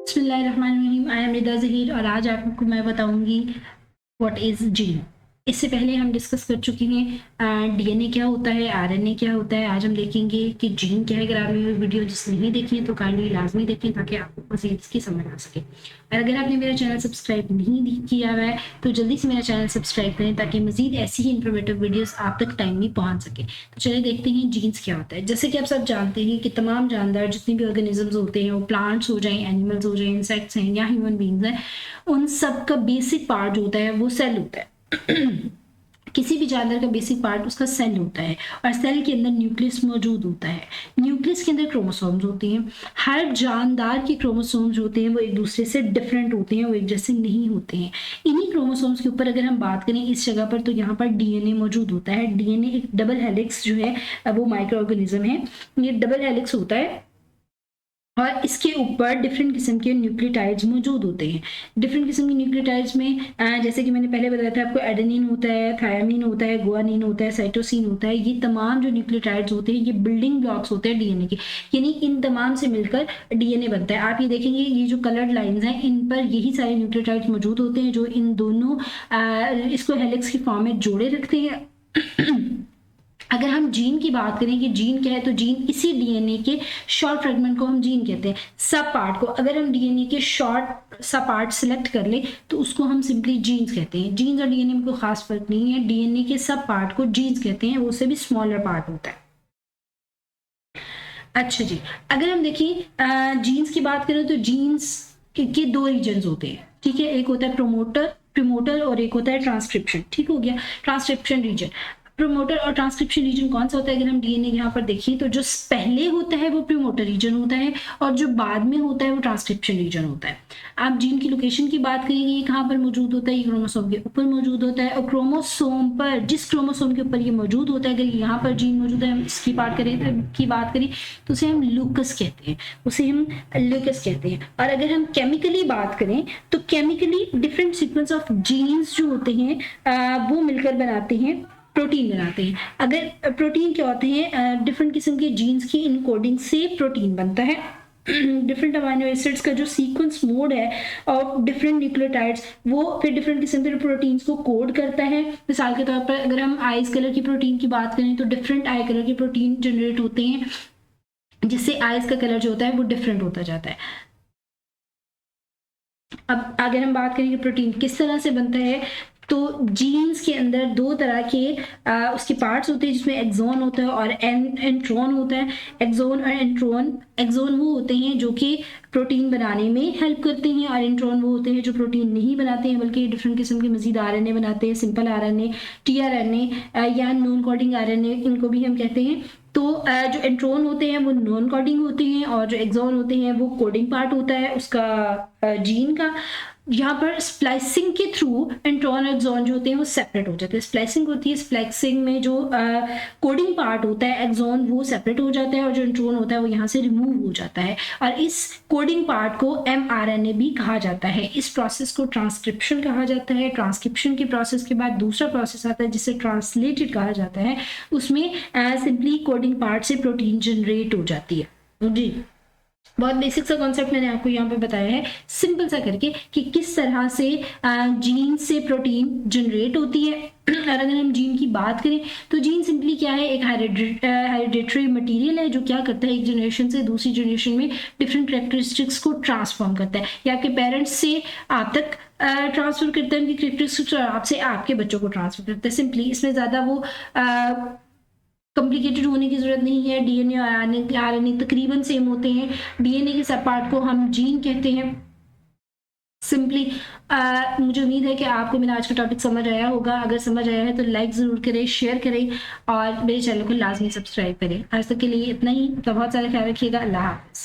बिस्मिल्लाहिर्रहमानिर्रहीम। I am रिदा ज़हीर और आज आपको मैं बताऊंगी व्हाट इज़ जीन। इससे पहले हम डिस्कस कर चुके हैं डीएनए क्या होता है, आरएनए क्या होता है। आज हम देखेंगे कि जीन क्या है। अगर आपने वो वीडियो जिसने नहीं देखी है तो काइंडली लाजमी देखें ताकि आपको मज़ीद इसकी समझ आ सके। और अगर आपने मेरा चैनल सब्सक्राइब नहीं किया हुआ है तो जल्दी से मेरा चैनल सब्सक्राइब करें ताकि मज़ीद ऐसी ही इंफॉर्मेटिव वीडियोस आप तक टाइमली पहुंच सके। तो चलिए देखते हैं जीन्स क्या होता है। जैसे कि आप सब जानते हैं कि तमाम जानदार जितने भी ऑर्गेनिजम्स होते हैं, वो प्लांट्स हो जाएं, एनिमल्स हो जाएं, इंसेक्ट्स हैं या ह्यूमन बींग्स हैं, उन सब का बेसिक पार्ट जो होता है वो सेल होता है। किसी भी जानवर का बेसिक पार्ट उसका सेल होता है और सेल के अंदर न्यूक्लियस मौजूद होता है। न्यूक्लियस के अंदर क्रोमोसोम्स होते हैं। हर जानदार के क्रोमोसोम्स होते हैं वो एक दूसरे से डिफरेंट होते हैं, वो एक जैसे नहीं होते हैं। इन्हीं क्रोमोसोम्स के ऊपर अगर हम बात करें इस जगह पर तो यहाँ पर डीएनए मौजूद होता है। डीएनए एक डबल हेलिक्स जो है वो माइक्रो ऑर्गेनिज्म है। ये डबल हेलिक्स होता है और इसके ऊपर डिफरेंट किस्म के न्यूक्लियोटाइड्स मौजूद होते हैं। डिफरेंट किस्म के न्यूक्लियोटाइड्स में जैसे कि मैंने पहले बताया था आपको, एडेनिन होता है, थायामीन होता है, गुआनिन होता है, साइटोसिन होता है। ये तमाम जो न्यूक्लियोटाइड्स होते हैं ये बिल्डिंग ब्लॉक्स होते हैं डीएनए के, यानी इन तमाम से मिलकर डीएनए बनता है। आप ये देखेंगे ये जो कलर्ड लाइंस हैं इन पर यही सारे न्यूक्लियोटाइड्स मौजूद होते हैं जो इन दोनों इसको हेलिक्स की फॉर्म में जोड़े रखते हैं। अगर हम जीन की बात करें कि जीन क्या है तो जीन इसी डीएनए के शॉर्ट फ्रेगमेंट को हम जीन कहते हैं। सब पार्ट को अगर हम डीएनए के शॉर्ट सब पार्ट सिलेक्ट कर लें तो उसको हम सिंपली जीन्स कहते हैं। जीन्स और डीएनए में कोई खास फर्क नहीं है। डीएनए के सब पार्ट को जीन्स कहते हैं, वो से भी स्मॉलर पार्ट होता है। अच्छा जी, अगर हम देखें जीन्स की बात करें तो जीन्स के दो रीजन्स होते हैं, ठीक है। एक होता है प्रोमोटर और एक होता है ट्रांसक्रिप्शन। ठीक हो गया, ट्रांसक्रिप्शन रीजन। प्रोमोटर और ट्रांसक्रिप्शन रीजन कौन सा होता है? अगर हम डीएनए यहाँ पर देखें तो जो पहले होता है वो प्रोमोटर रीजन होता है और जो बाद में होता है वो ट्रांसक्रिप्शन रीजन होता है। आप जीन की लोकेशन की बात करेंगे, ये कहाँ पर मौजूद होता है? ये क्रोमोसोम के ऊपर मौजूद होता है। और क्रोमोसोम पर जिस क्रोमोसोम के ऊपर ये मौजूद होता है, अगर यहाँ पर जीन मौजूद है, हम इसकी बात करें तो उसे हम लूकस कहते हैं। और अगर हम केमिकली बात करें तो chemically different sequence of genes जो होते हैं वो मिलकर बनाते हैं प्रोटीन बनाते हैं। अगर प्रोटीन क्या होते हैं? डिफरेंट किस्म के जीन्स की इनकोडिंग से प्रोटीन बनता है। डिफरेंट अमाइनो एसिड्स का जो सीक्वेंस मोड है ऑफ डिफरेंट न्यूक्लियोटाइड्स वो फिर डिफरेंट किस्म के प्रोटीन्स को कोड करता है। मिसाल के तौर पर अगर हम आइज कलर की प्रोटीन की बात करें तो डिफरेंट आई कलर के प्रोटीन जनरेट होते हैं जिससे आइज का कलर जो होता है वो डिफरेंट होता जाता है। अब अगर हम बात करें कि प्रोटीन किस तरह से बनता है तो जीन्स के अंदर दो तरह के उसके पार्ट्स होते हैं जिसमें एक्सोन होता है और एंट्रोन होता है। एक्सोन और एक्सोन वो होते हैं जो कि प्रोटीन बनाने में हेल्प करते हैं और एंट्रोन वो होते हैं जो प्रोटीन नहीं बनाते हैं बल्कि डिफरेंट किस्म के मजीद आरएनए बनाते हैं। सिंपल आरएनए, टीआरएनए या नॉन कोडिंग आरएनए इनको भी हम कहते हैं। तो जो एंट्रोन होते हैं वो नॉन कोडिंग होते हैं और जो एक्सोन होते हैं वो कोडिंग पार्ट होता है उसका जीन का। यहाँ पर स्प्लाइसिंग के थ्रू एंट्रोन और एक्सोन जो होते हैं वो सेपरेट हो जाते हैं। स्प्लाइसिंग होती है, स्प्लाइसिंग में जो कोडिंग पार्ट होता है एक्सोन वो सेपरेट हो जाता है और जो एंट्रोन होता है वो यहाँ से रिमूव हो जाता है और इस कोडिंग पार्ट को mRNA भी कहा जाता है। इस प्रोसेस को ट्रांसक्रिप्शन कहा जाता है। ट्रांसक्रिप्शन के प्रोसेस के बाद दूसरा प्रोसेस आता है जिसे ट्रांसलेटेड कहा जाता है। उसमें सिंपली कोडिंग पार्ट से प्रोटीन जनरेट हो जाती है। जी, बहुत बेसिक सा कॉन्सेप्ट मैंने आपको यहाँ पे बताया है सिंपल सा करके कि किस तरह से जीन से प्रोटीन जनरेट होती है। और अगर हम जीन की बात करें तो जीन सिंपली क्या है? एक हेरिडेटरी मटेरियल है जो क्या करता है, एक जनरेशन से दूसरी जनरेशन में डिफरेंट कैरेक्टरिस्टिक्स को ट्रांसफॉर्म करता है। या आपके पेरेंट्स से आप तक ट्रांसफर करता है उनकी कैरेक्टरिस्टिक्स और आपसे आपके बच्चों को ट्रांसफर करता है। सिंपली इसमें ज़्यादा वो कॉम्प्लिकेटेड होने की जरूरत नहीं है। डीएनए और आरएनए तकरीबन सेम होते हैं। डीएनए के सब पार्ट को हम जीन कहते हैं सिंपली। मुझे उम्मीद है कि आपको मेरा आज का टॉपिक समझ आया होगा। अगर समझ आया है तो लाइक ज़रूर करें, शेयर करें और मेरे चैनल को लाजमी सब्सक्राइब करें। आज तक के लिए इतना ही। तो बहुत सारा ख्याल रखिएगा। अल्लाह हाफ़िज़।